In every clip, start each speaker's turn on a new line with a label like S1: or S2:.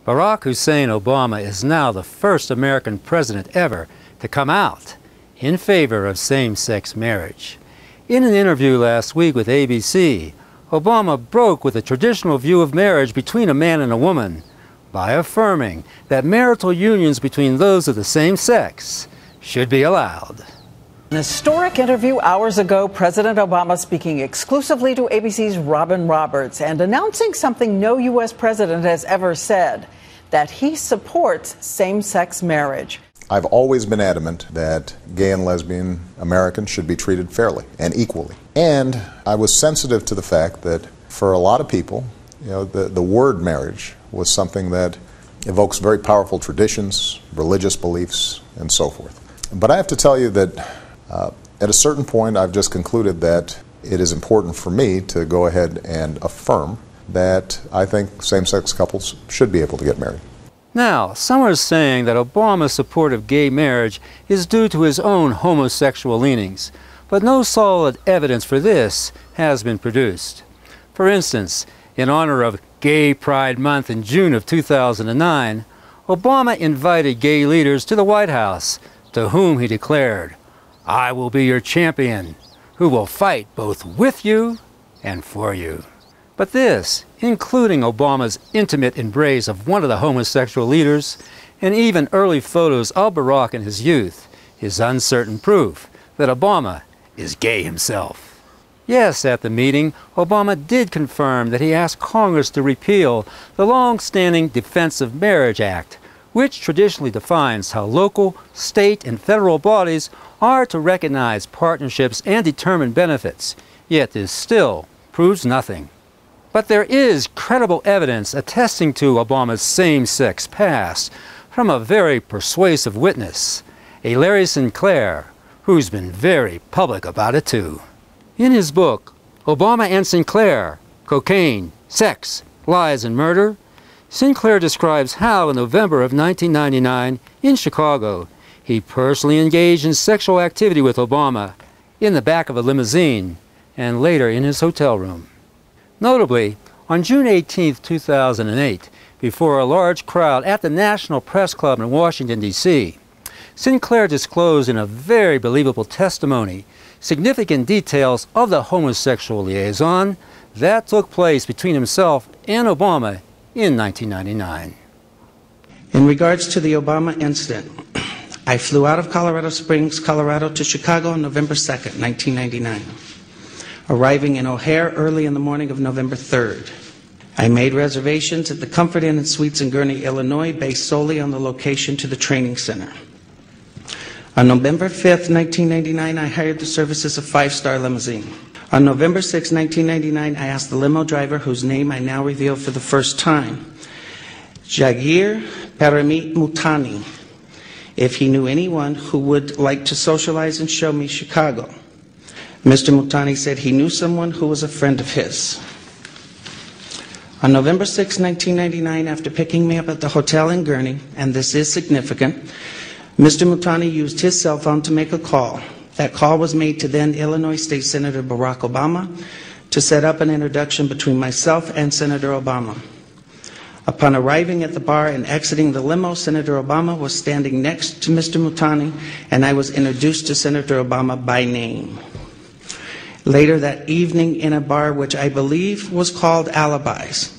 S1: Barack Hussein Obama is now the first American president ever to come out in favor of same-sex marriage. In an interview last week with ABC, Obama broke with the traditional view of marriage between a man and a woman by affirming that marital unions between those of the same sex should be allowed.
S2: An historic interview hours ago, President Obama speaking exclusively to ABC's Robin Roberts and announcing something no U.S. president has ever said, that he supports same-sex marriage.
S3: I've always been adamant that gay and lesbian Americans should be treated fairly and equally. And I was sensitive to the fact that for a lot of people, the word marriage was something that evokes very powerful traditions, religious beliefs, and so forth. But I have to tell you that at a certain point, I've just concluded that it is important for me to go ahead and affirm that I think same-sex couples should be able to get married.
S1: Now, some are saying that Obama's support of gay marriage is due to his own homosexual leanings, but no solid evidence for this has been produced. For instance, in honor of Gay Pride Month in June of 2009, Obama invited gay leaders to the White House, to whom he declared, "I will be your champion, who will fight both with you and for you." But this, including Obama's intimate embrace of one of the homosexual leaders, and even early photos of Barack in his youth, is uncertain proof that Obama is gay himself. Yes, at the meeting, Obama did confirm that he asked Congress to repeal the long-standing Defense of Marriage Act, which traditionally defines how local, state, and federal bodies are to recognize partnerships and determine benefits, yet this still proves nothing. But there is credible evidence attesting to Obama's same-sex past from a very persuasive witness, a Larry Sinclair, who's been very public about it too. In his book, Obama and Sinclair, Cocaine, Sex, Lies, and Murder, Sinclair describes how in November of 1999 in Chicago, he personally engaged in sexual activity with Obama in the back of a limousine and later in his hotel room. Notably, on June 18, 2008, before a large crowd at the National Press Club in Washington, D.C., Sinclair disclosed in a very believable testimony significant details of the homosexual liaison that took place between himself and Obama in 1999.
S4: In regards to the Obama incident, I flew out of Colorado Springs, Colorado to Chicago on November 2nd, 1999. Arriving in O'Hare early in the morning of November 3rd. I made reservations at the Comfort Inn and Suites in Gurnee, Illinois, based solely on the location to the training center. On November 5th, 1999, I hired the services of 5-star limousine. On November 6, 1999, I asked the limo driver, whose name I now reveal for the first time, Jagir Paramit Mutani, if he knew anyone who would like to socialize and show me Chicago. Mr. Mutani said he knew someone who was a friend of his. On November 6, 1999, after picking me up at the hotel in Gurnee, and this is significant, Mr. Mutani used his cell phone to make a call. That call was made to then Illinois State Senator Barack Obama to set up an introduction between myself and Senator Obama. Upon arriving at the bar and exiting the limo, Senator Obama was standing next to Mr. Mutani, and I was introduced to Senator Obama by name. Later that evening in a bar which I believe was called Alibis,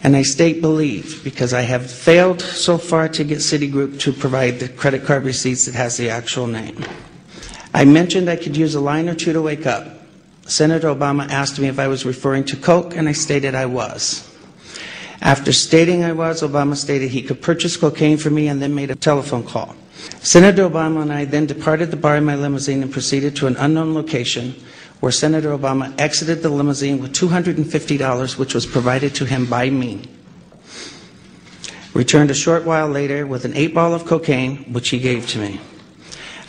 S4: and I state believe because I have failed so far to get Citigroup to provide the credit card receipts that has the actual name. I mentioned I could use a line or two to wake up. Senator Obama asked me if I was referring to coke, and I stated I was. After stating I was, Obama stated he could purchase cocaine for me and then made a telephone call. Senator Obama and I then departed the bar in my limousine and proceeded to an unknown location where Senator Obama exited the limousine with $250, which was provided to him by me. Returned a short while later with an 8-ball of cocaine, which he gave to me.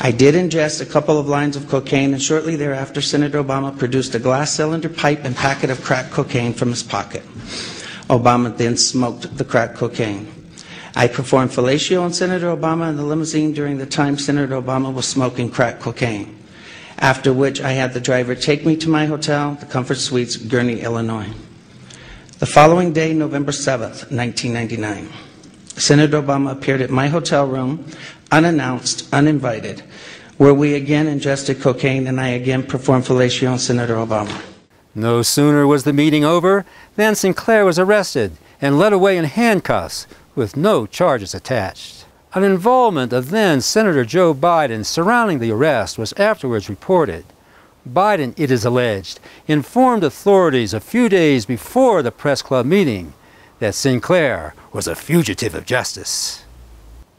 S4: I did ingest a couple of lines of cocaine, and shortly thereafter, Senator Obama produced a glass cylinder pipe and packet of crack cocaine from his pocket. Obama then smoked the crack cocaine. I performed fellatio on Senator Obama in the limousine during the time Senator Obama was smoking crack cocaine, after which I had the driver take me to my hotel, the Comfort Suites, Gurnee, Illinois. The following day, November 7th, 1999, Senator Obama appeared at my hotel room, unannounced, uninvited, where we again ingested cocaine and I again performed fellatio on Senator Obama.
S1: No sooner was the meeting over than Sinclair was arrested and led away in handcuffs with no charges attached. An involvement of then Senator Joe Biden surrounding the arrest was afterwards reported. Biden, it is alleged, informed authorities a few days before the press club meeting that Sinclair was a fugitive of justice.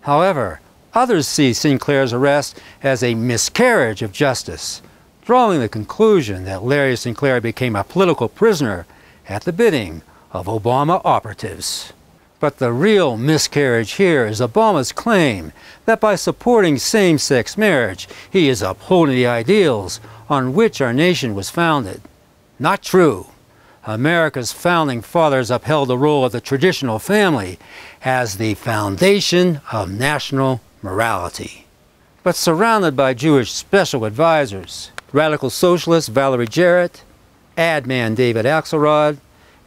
S1: However, others see Sinclair's arrest as a miscarriage of justice, drawing the conclusion that Larry Sinclair became a political prisoner at the bidding of Obama operatives. But the real miscarriage here is Obama's claim that by supporting same-sex marriage, he is upholding the ideals on which our nation was founded. Not true. America's founding fathers upheld the role of the traditional family as the foundation of national morality. But surrounded by Jewish special advisors, radical socialist Valerie Jarrett, ad man David Axelrod,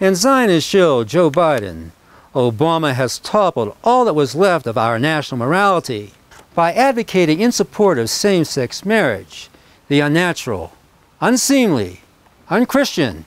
S1: and Zionist shill Joe Biden, Obama has toppled all that was left of our national morality by advocating in support of same-sex marriage, the unnatural, unseemly, unchristian,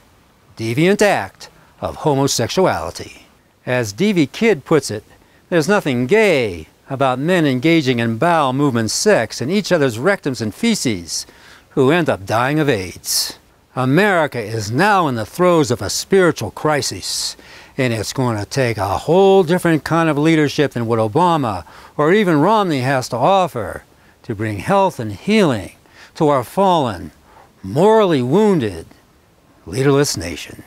S1: deviant act of homosexuality. As D.V. Kidd puts it, there's nothing gay about men engaging in bowel movement sex in each other's rectums and feces who end up dying of AIDS. America is now in the throes of a spiritual crisis, and it's going to take a whole different kind of leadership than what Obama or even Romney has to offer to bring health and healing to our fallen, morally wounded, leaderless nation.